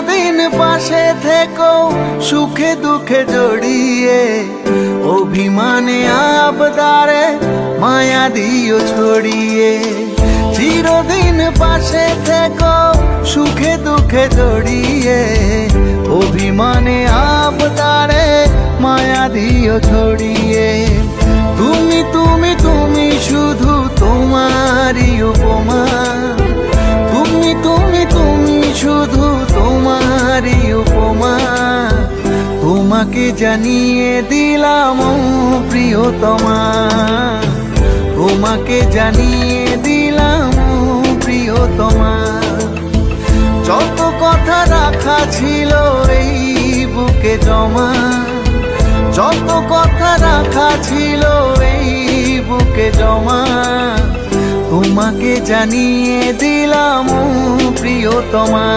চিরদিন পাশে থেকো সুখে দুঃখে জড়িয়ে, অভিমানে আবদারে মায়া দিও ছড়িয়ে। চিরদিন পাশে থেকো সুখে দুঃখে জড়িয়ে, অভিমানে আবদারে মায়া দিও ছড়িয়ে। তুমি তুমি তুমি শুধু তোমারই উপমা, তুমি তুমি তুমি শুধু তোমারই উপমা। তোমাকে জানিয়ে দিলাম ও প্রিয়তমা, তোমাকে জানিয়ে দিলাম ও প্রিয়তমা। যত কথা রাখা ছিল এই বুকে জমা, যত কথা রাখা ছিল এই বুকে জমা। তোমাকে জানিয়ে দিলাম ও প্রিয়তমা।